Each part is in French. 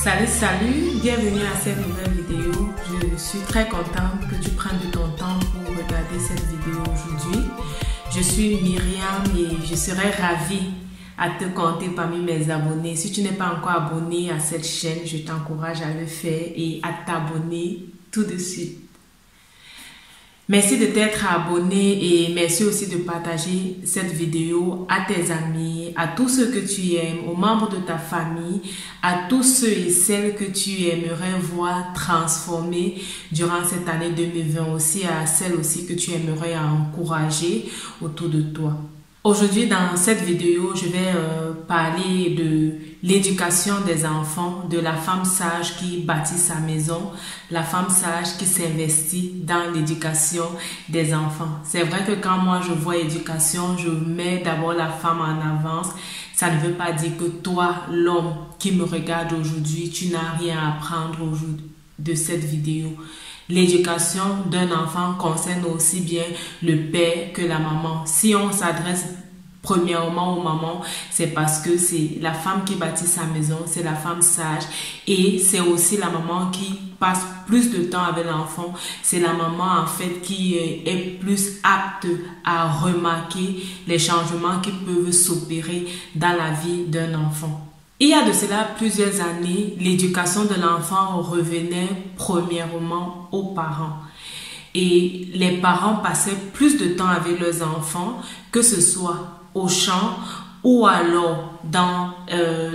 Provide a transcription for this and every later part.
Salut, bienvenue à cette nouvelle vidéo. Je suis très contente que tu prennes de ton temps pour regarder cette vidéo aujourd'hui. Je suis Myriam et je serai ravie à te compter parmi mes abonnés. Si tu n'es pas encore abonné à cette chaîne, je t'encourage à le faire et à t'abonner tout de suite. Merci de t'être abonné et merci aussi de partager cette vidéo à tes amis, à tous ceux que tu aimes, aux membres de ta famille, à tous ceux et celles que tu aimerais voir transformer durant cette année 2020, aussi à celles aussi que tu aimerais encourager autour de toi. Aujourd'hui, dans cette vidéo, je vais parler de l'éducation des enfants, de la femme sage qui bâtit sa maison, la femme sage qui s'investit dans l'éducation des enfants. C'est vrai que quand moi je vois éducation, je mets d'abord la femme en avance. Ça ne veut pas dire que toi, l'homme qui me regarde aujourd'hui, tu n'as rien à apprendre aujourd'hui de cette vidéo. L'éducation d'un enfant concerne aussi bien le père que la maman. Si on s'adresse premièrement aux mamans, c'est parce que c'est la femme qui bâtit sa maison, c'est la femme sage et c'est aussi la maman qui passe plus de temps avec l'enfant. C'est la maman en fait qui est plus apte à remarquer les changements qui peuvent s'opérer dans la vie d'un enfant. Il y a de cela plusieurs années, l'éducation de l'enfant revenait premièrement aux parents. Et les parents passaient plus de temps avec leurs enfants, que ce soit au champ ou alors dans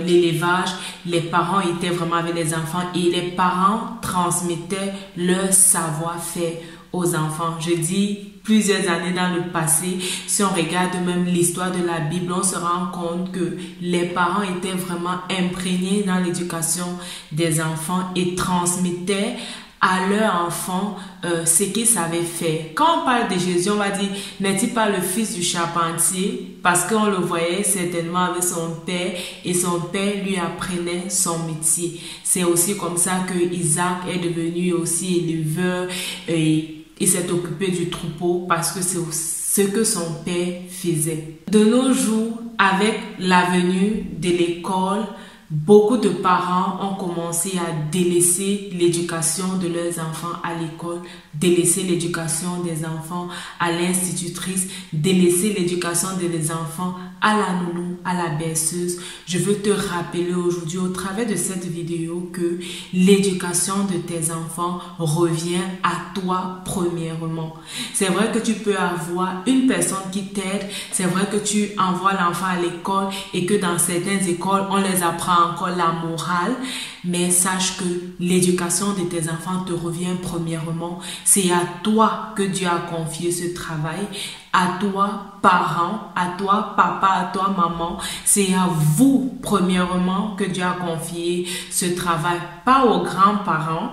l'élevage. Les parents étaient vraiment avec les enfants et les parents transmettaient leur savoir-faire aux enfants. Je dis plusieurs années dans le passé, si on regarde même l'histoire de la Bible, on se rend compte que les parents étaient vraiment imprégnés dans l'éducation des enfants et transmettaient à leurs enfants ce qu'ils savaient faire. Quand on parle de Jésus, on va dire, n'est-il pas le fils du charpentier? Parce qu'on le voyait certainement avec son père et son père lui apprenait son métier. C'est aussi comme ça que Isaac est devenu aussi éleveur et il s'est occupé du troupeau parce que c'est ce que son père faisait. De nos jours, avec la venue de l'école, beaucoup de parents ont commencé à délaisser l'éducation de leurs enfants à l'école, délaisser l'éducation des enfants à l'institutrice, délaisser l'éducation des enfants à la nounou, à la berceuse. Je veux te rappeler aujourd'hui au travers de cette vidéo que l'éducation de tes enfants revient à toi premièrement. C'est vrai que tu peux avoir une personne qui t'aide, c'est vrai que tu envoies l'enfant à l'école et que dans certaines écoles, on les apprend encore la morale, mais sache que l'éducation de tes enfants te revient premièrement. C'est à toi que Dieu a confié ce travail, à toi parents, à toi papa, à toi maman. C'est à vous premièrement que Dieu a confié ce travail, pas aux grands-parents,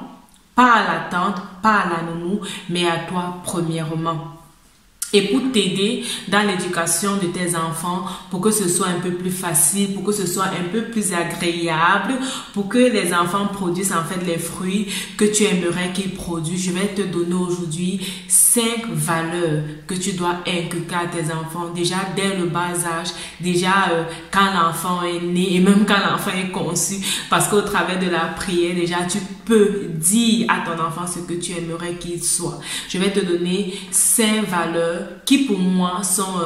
pas à la tante, pas à la nounou, mais à toi premièrement. Et pour t'aider dans l'éducation de tes enfants, pour que ce soit un peu plus facile, pour que ce soit un peu plus agréable, pour que les enfants produisent en fait les fruits que tu aimerais qu'ils produisent, je vais te donner aujourd'hui 5 valeurs que tu dois inculquer à tes enfants déjà dès le bas âge, déjà quand l'enfant est né et même quand l'enfant est conçu, parce qu'au travers de la prière, déjà tu peux dire à ton enfant ce que tu aimerais qu'il soit. Je vais te donner 5 valeurs qui pour moi sont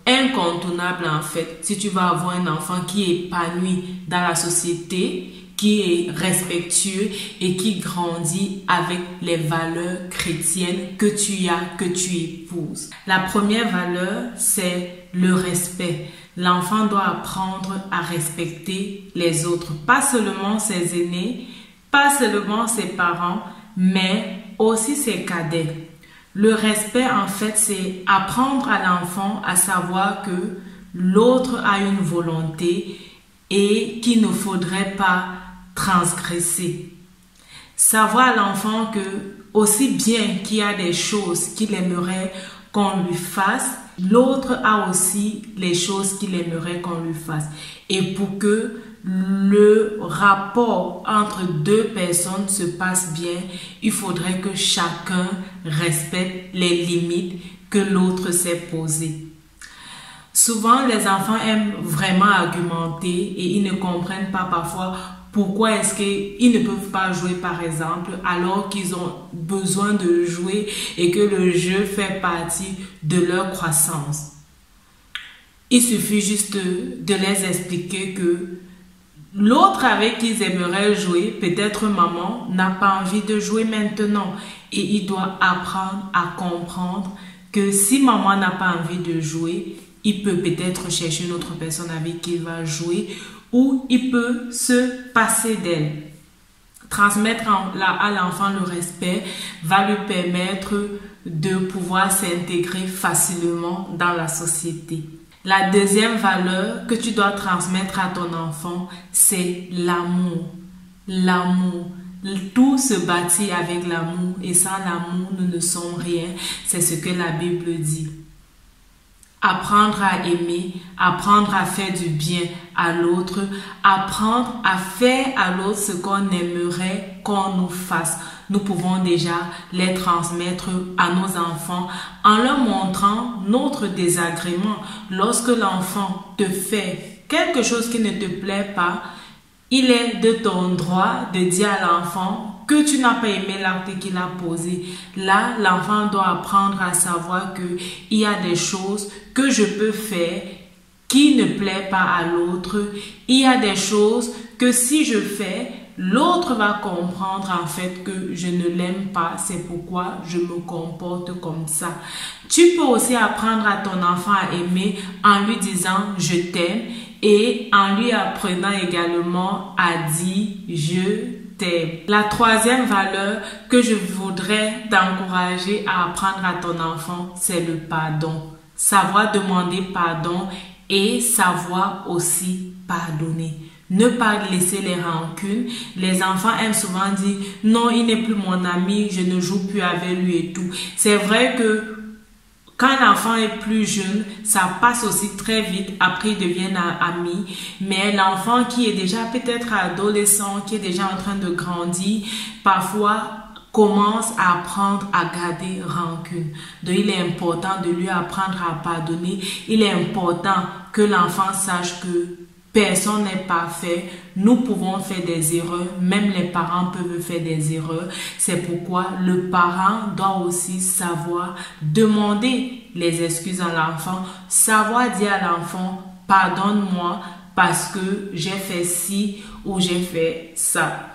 incontournables en fait. Si tu vas avoir un enfant qui est épanoui dans la société, qui est respectueux et qui grandit avec les valeurs chrétiennes que tu as, que tu épouses. La première valeur, c'est le respect. L'enfant doit apprendre à respecter les autres, pas seulement ses aînés, pas seulement ses parents, mais aussi ses cadets. Le respect, en fait, c'est apprendre à l'enfant à savoir que l'autre a une volonté et qu'il ne faudrait pas transgresser. Savoir à l'enfant que, aussi bien qu'il y a des choses qu'il aimerait qu'on lui fasse, l'autre a aussi les choses qu'il aimerait qu'on lui fasse. Et pour que le rapport entre deux personnes se passe bien, il faudrait que chacun respecte les limites que l'autre s'est posées. Souvent, les enfants aiment vraiment argumenter et ils ne comprennent pas parfois pourquoi est-ce qu'ils ne peuvent pas jouer par exemple alors qu'ils ont besoin de jouer et que le jeu fait partie de leur croissance. Il suffit juste de les expliquer que l'autre avec qui ils aimeraient jouer, peut-être maman, n'a pas envie de jouer maintenant. Et il doit apprendre à comprendre que si maman n'a pas envie de jouer, il peut peut-être chercher une autre personne avec qui il va jouer ou il peut se passer d'elle. Transmettre à l'enfant le respect va lui permettre de pouvoir s'intégrer facilement dans la société. La deuxième valeur que tu dois transmettre à ton enfant, c'est l'amour. L'amour. Tout se bâtit avec l'amour et sans l'amour, nous ne sommes rien. C'est ce que la Bible dit. Apprendre à aimer, apprendre à faire du bien à l'autre, apprendre à faire à l'autre ce qu'on aimerait qu'on nous fasse. Nous pouvons déjà les transmettre à nos enfants en leur montrant notre désagrément. Lorsque l'enfant te fait quelque chose qui ne te plaît pas, il est de ton droit de dire à l'enfant que tu n'as pas aimé l'acte qu'il a posé. Là, l'enfant doit apprendre à savoir qu'il y a des choses que je peux faire qui ne plaît pas à l'autre. Il y a des choses que si je fais, l'autre va comprendre en fait que je ne l'aime pas, c'est pourquoi je me comporte comme ça. Tu peux aussi apprendre à ton enfant à aimer en lui disant « je t'aime » et en lui apprenant également à dire « je t'aime ». La troisième valeur que je voudrais t'encourager à apprendre à ton enfant, c'est le pardon. Savoir demander pardon et savoir aussi pardonner. Ne pas laisser les rancunes. Les enfants aiment souvent dire « non, il n'est plus mon ami, je ne joue plus avec lui et tout ». C'est vrai que quand l'enfant est plus jeune, ça passe aussi très vite, après ils deviennent amis. Mais l'enfant qui est déjà peut-être adolescent, qui est déjà en train de grandir, parfois commence à apprendre à garder rancune. Donc il est important de lui apprendre à pardonner. Il est important que l'enfant sache que personne n'est parfait, nous pouvons faire des erreurs, même les parents peuvent faire des erreurs. C'est pourquoi le parent doit aussi savoir demander les excuses à l'enfant, savoir dire à l'enfant « pardonne-moi parce que j'ai fait ci ou j'ai fait ça ».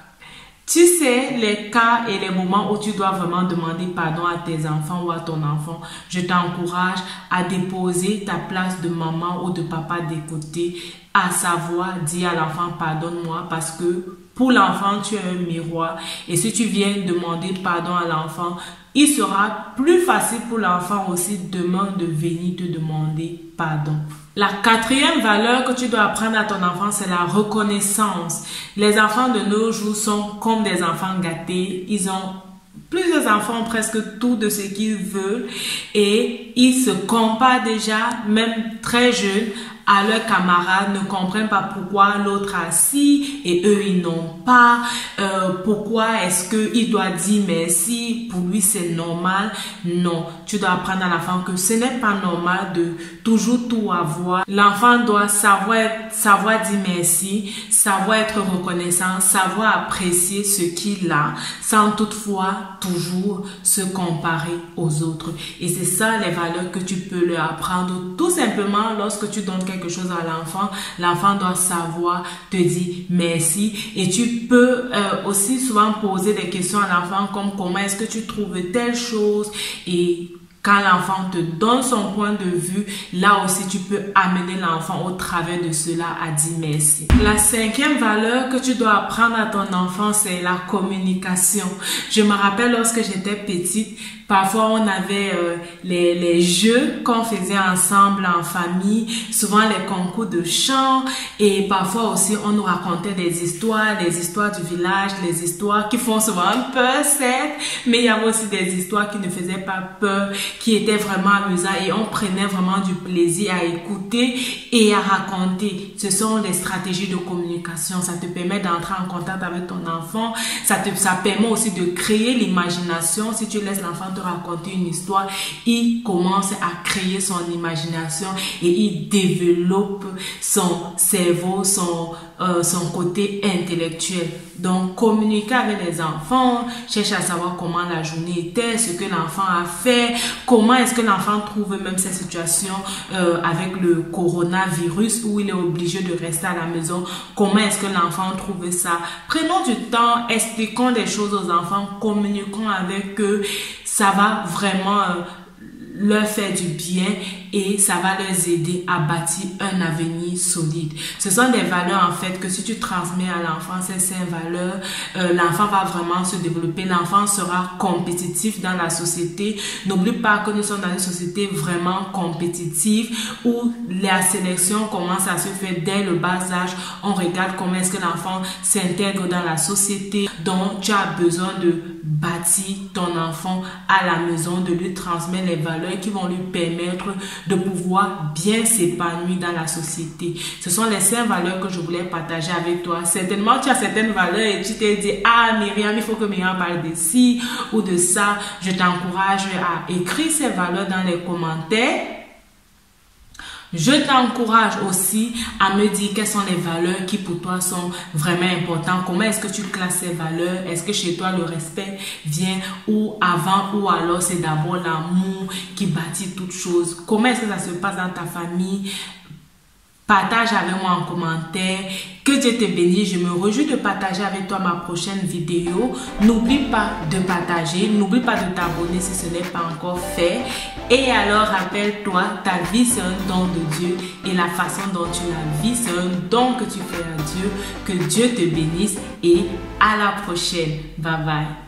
Tu sais, les cas et les moments où tu dois vraiment demander pardon à tes enfants ou à ton enfant, je t'encourage à déposer ta place de maman ou de papa de côté, à savoir dire à l'enfant pardonne-moi parce que pour l'enfant, tu es un miroir et si tu viens demander pardon à l'enfant, il sera plus facile pour l'enfant aussi demain de venir te demander pardon. La quatrième valeur que tu dois apprendre à ton enfant, c'est la reconnaissance. Les enfants de nos jours sont comme des enfants gâtés. Ils ont plusieurs enfants, presque tout de ce qu'ils veulent et ils se comparent déjà, même très jeunes, à leurs camarades, ne comprennent pas pourquoi l'autre a ci et eux ils n'ont pas, pourquoi est-ce qu'il doit dire merci, pour lui c'est normal. Non, tu dois apprendre à l'enfant que ce n'est pas normal de toujours tout avoir. L'enfant doit savoir dire merci, savoir être reconnaissant, savoir apprécier ce qu'il a, sans toutefois toujours se comparer aux autres. Et c'est ça les valeurs que tu peux leur apprendre. Tout simplement, lorsque tu donnes quelque chose à l'enfant, l'enfant doit savoir te dire merci. Et tu peux aussi souvent poser des questions à l'enfant comme comment est-ce que tu trouves telle chose, et quand l'enfant te donne son point de vue, là aussi tu peux amener l'enfant au travers de cela à dire merci. La cinquième valeur que tu dois apprendre à ton enfant, c'est la communication. Je me rappelle lorsque j'étais petite, parfois on avait les jeux qu'on faisait ensemble en famille, souvent les concours de chant, et parfois aussi on nous racontait des histoires du village, les histoires qui font souvent peur certes, mais il y avait aussi des histoires qui ne faisaient pas peur, qui étaient vraiment amusantes et on prenait vraiment du plaisir à écouter et à raconter. Ce sont les stratégies de communication, ça te permet d'entrer en contact avec ton enfant, ça permet aussi de créer l'imagination si tu laisses l'enfant te raconter une histoire, il commence à créer son imagination et il développe son cerveau, son côté intellectuel. Donc, communiquer avec les enfants, cherche à savoir comment la journée était, ce que l'enfant a fait, comment est-ce que l'enfant trouve même cette situation avec le coronavirus où il est obligé de rester à la maison, comment est-ce que l'enfant trouve ça. Prenons du temps, expliquons des choses aux enfants, communiquons avec eux, ça va vraiment leur faire du bien et ça va leur aider à bâtir un avenir solide. Ce sont des valeurs en fait que si tu transmets à l'enfant ces valeurs, l'enfant va vraiment se développer, l'enfant sera compétitif dans la société. N'oublie pas que nous sommes dans une société vraiment compétitive où la sélection commence à se faire dès le bas âge. On regarde comment est-ce que l'enfant s'intègre dans la société. Donc tu as besoin de bâtir ton enfant à la maison, de lui transmettre les valeurs qui vont lui permettre de pouvoir bien s'épanouir dans la société. Ce sont les 5 valeurs que je voulais partager avec toi. Certainement, tu as certaines valeurs et tu t'es dit, ah Myriam, il faut que Myriam parle de ci ou de ça. Je t'encourage à écrire ces valeurs dans les commentaires. Je t'encourage aussi à me dire quelles sont les valeurs qui pour toi sont vraiment importantes. Comment est-ce que tu classes ces valeurs? Est-ce que chez toi le respect vient ou avant ou alors c'est d'abord l'amour qui bâtit toute chose? Comment est-ce que ça se passe dans ta famille? Partage avec moi en commentaire. Que Dieu te bénisse. Je me réjouis de partager avec toi ma prochaine vidéo. N'oublie pas de partager. N'oublie pas de t'abonner si ce n'est pas encore fait. Et alors, rappelle-toi, ta vie, c'est un don de Dieu. Et la façon dont tu la vis, c'est un don que tu fais à Dieu. Que Dieu te bénisse et à la prochaine. Bye bye.